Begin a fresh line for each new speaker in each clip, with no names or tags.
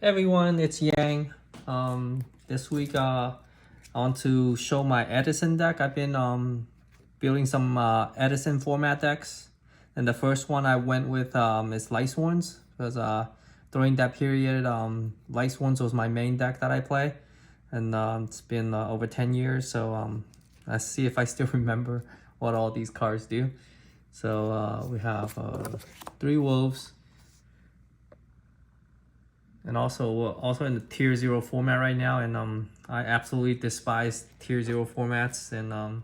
Hey everyone, it's Yang. This week I want to show my Edison deck. I've been building some Edison format decks, and the first one I went with is Lightsworns because during that period, Lightsworns was my main deck that I play, and it's been over 10 years. So let's see if I still remember what all these cards do. So we have 3 wolves. And also in the tier 0 format right now, and I absolutely despise tier 0 formats, and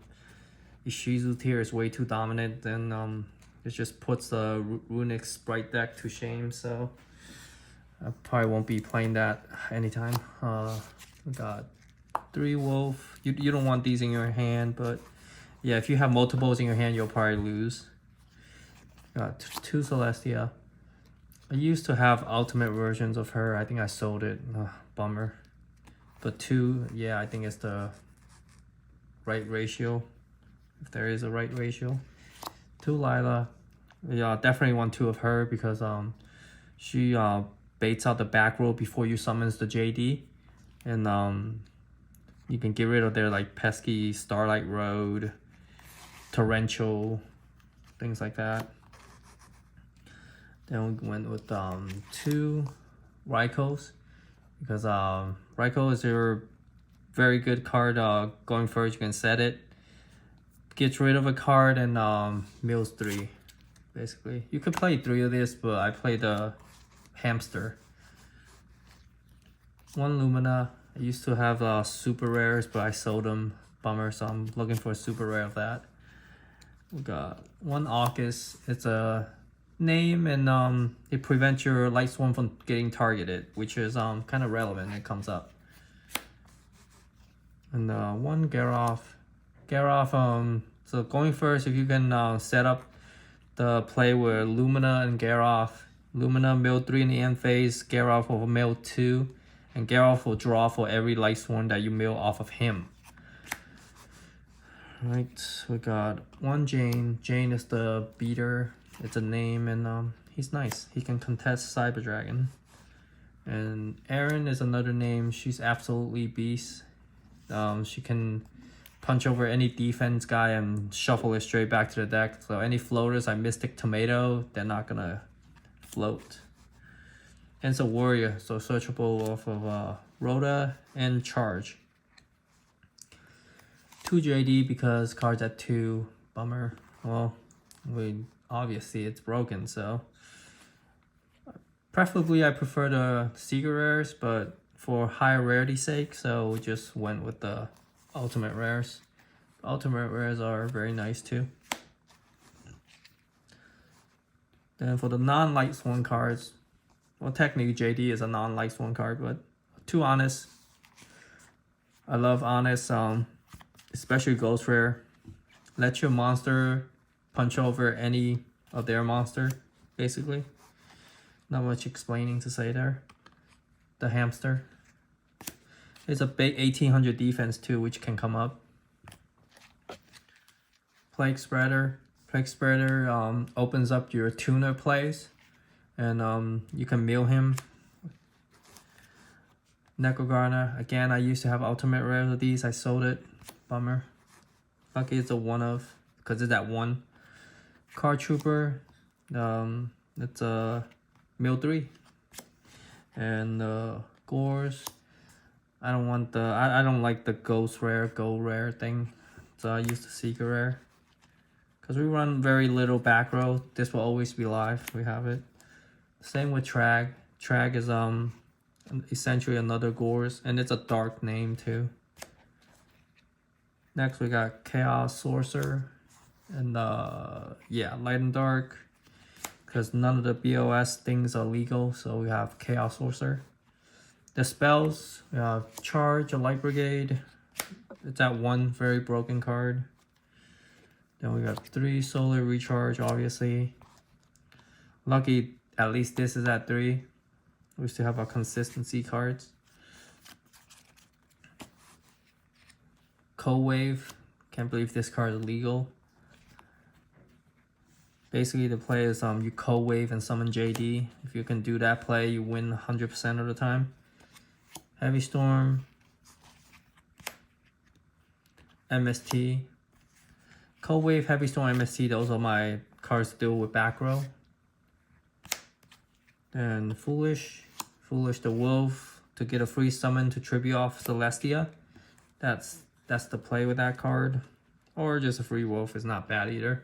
Ishizu tier is way too dominant, and it just puts the Runic Sprite deck to shame, so I probably won't be playing that anytime. We got 3 wolf. You don't want these in your hand, but yeah, if you have multiples in your hand, you'll probably lose. Got 2 Celestia. I used to have ultimate versions of her. I think I sold it. Bummer. But 2, yeah, I think it's the right ratio. If there is a right ratio. 2 Lila. Yeah, definitely want 2 of her because she baits out the back row before you summons the JD. And you can get rid of their like pesky Starlight Road, Torrential, things like that. Then we went with 2 Raikos because Raiko is your very good card. Going first, you can set it, gets rid of a card, and mills 3. Basically, you could play 3 of this, but I played the hamster. 1 Lumina. I used to have super rares, but I sold them. Bummer. So I'm looking for a super rare of that. We got 1 August. It's a name, and it prevents your Lightsworn from getting targeted, which is kind of relevant. It comes up. And 1 Garroth. So going first, if you can set up the play with Lumina and Garroth. Lumina mill 3 in the end phase, Garroth will mill 2, and Garroth will draw for every Lightsworn that you mill off of him. Right, we got 1 Jane. Jane is the beater. It's a name, and he's nice. He can contest Cyber Dragon. And Erin is another name. She's absolutely beast. She can punch over any defense guy and shuffle it straight back to the deck. So any floaters, I Mystic Tomato, they're not gonna float. And it's a warrior, so searchable off of Rhoda and Charge. 2 JD because cards at 2. Bummer. Well, obviously it's broken, so preferably I prefer the secret rares, but for higher rarity sake, so we just went with the ultimate rares. Ultimate rares are very nice too. Then for the non-Lightsworn cards, well, technically JD is a non-Lightsworn card, but 2 Honest. I love Honest, especially Ghost Rare. Let your monster punch over any of their monster, basically. Not much explaining to say there. The hamster. It's a big 1800 defense too, which can come up. Plague Spreader. Plague Spreader opens up your tuner plays, and you can mill him. Necrogarner. Again, I used to have ultimate rares of these. I sold it. Bummer. Lucky it's a 1 of, because it's at 1. Card Trooper, it's a mill 3, and Gores. I don't like the ghost rare, gold rare thing, so I use the secret rare. Because we run very little back row, this will always be live. We have it. Same with Trag. Trag is essentially another Gores, and it's a dark name too. Next we got Chaos Sorcerer. And yeah, light and dark, because none of the BOS things are legal, so we have Chaos Sorcerer. The spells, we have Charge, a Light Brigade. It's at 1, very broken card. Then we got 3 Solar Recharge, obviously. Lucky at least this is at 3. We still have our consistency cards. Cold Wave, can't believe this card is legal. Basically, the play is you cold wave and summon JD. If you can do that play, you win 100% of the time. Heavy Storm, MST, Cold Wave, Heavy Storm, MST. Those are my cards to deal with back row. Then Foolish the Wolf to get a free summon to tribute off Celestia. That's the play with that card. Or just a free Wolf is not bad either.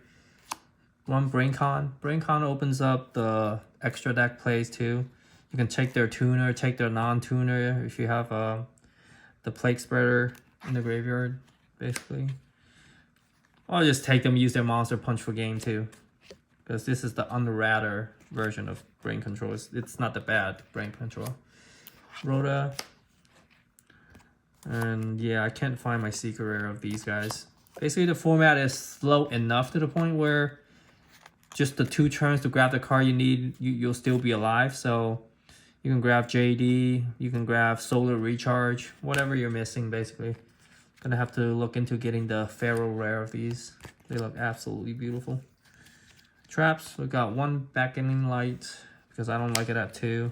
One Braincon. Braincon opens up the extra deck plays too. You can take their tuner, take their non-tuner if you have the Plague Spreader in the graveyard, basically. Or just take them, use their monster punch for game too. Because this is the underratter version of Brain Control. It's not the bad Brain Control. Rhoda. And yeah, I can't find my secret rare of these guys. Basically, the format is slow enough to the point where just the 2 turns to grab the card you need, you'll still be alive. So you can grab JD, you can grab Solar Recharge, whatever you're missing, basically. Gonna have to look into getting the Pharaoh rare of these. They look absolutely beautiful. Traps, we got 1 Beckoning Light, because I don't like it at 2.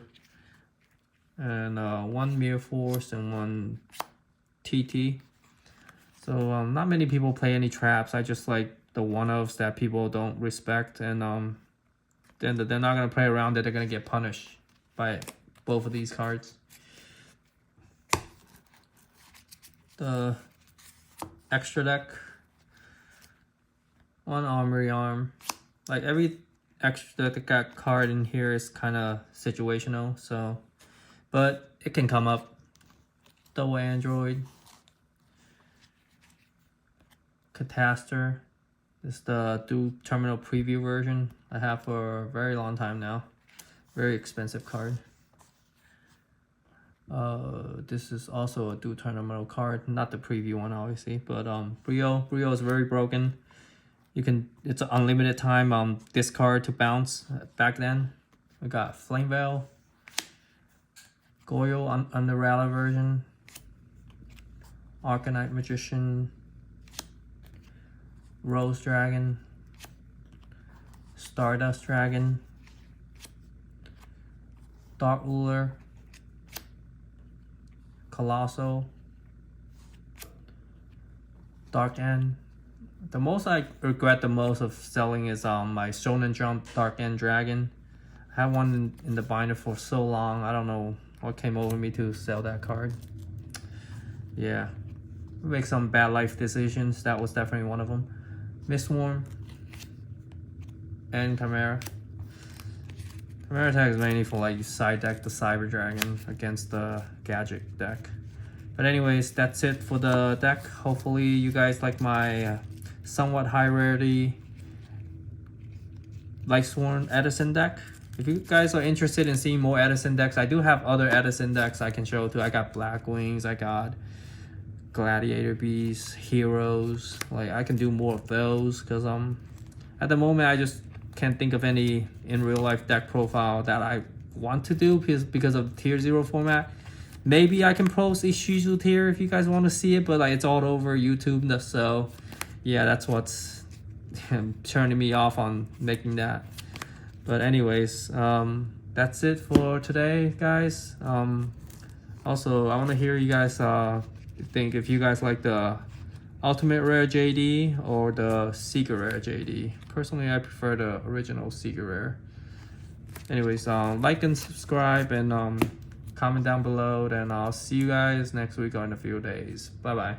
And 1 Mirror Force and 1 TT. So not many people play any traps. I just like the one-offs that people don't respect, and then they're not gonna play around it. They're gonna get punished by both of these cards. The extra deck, 1 Armory Arm. Like every extra deck card in here is kind of situational, so but it can come up. Double Android, Catastor. This is the Dual Terminal Preview version I have for a very long time now. Very expensive card. This is also a Dual Terminal card, not the preview one obviously, but Brio is very broken. It's an unlimited time discard to bounce. Back then we got Flame Veil, Goyle Underratter version, Arcanite Magician, Rose Dragon, Stardust Dragon, Dark Ruler, Colossal, Dark End. The most I regret the most of selling is my Shonen Jump Dark End Dragon. I had one in the binder for so long. I don't know what came over me to sell that card. Yeah, make some bad life decisions. That was definitely one of them. Mistworm and Chimera. Chimera tag is mainly for like you side deck the Cyber Dragon against the Gadget deck. But anyways, that's it for the deck. Hopefully you guys like my somewhat high rarity Lightsworn Edison deck. If you guys are interested in seeing more Edison decks, I do have other Edison decks I can show too. I got Black Wings, I got Gladiator Beasts, Heroes. Like I can do more of those because at the moment I just can't think of any in real life deck profile that I want to do because of tier 0 format. Maybe I can post Ishizu tier if you guys want to see it, but like it's all over YouTube, so yeah, that's what's turning me off on making that. But anyways, that's it for today, guys. Also I want to hear you guys think if you guys like the Ultimate Rare JD or the Secret Rare JD. Personally, I prefer the original Secret Rare. Anyways, like and subscribe and comment down below, and I'll see you guys next week or in a few days. Bye bye.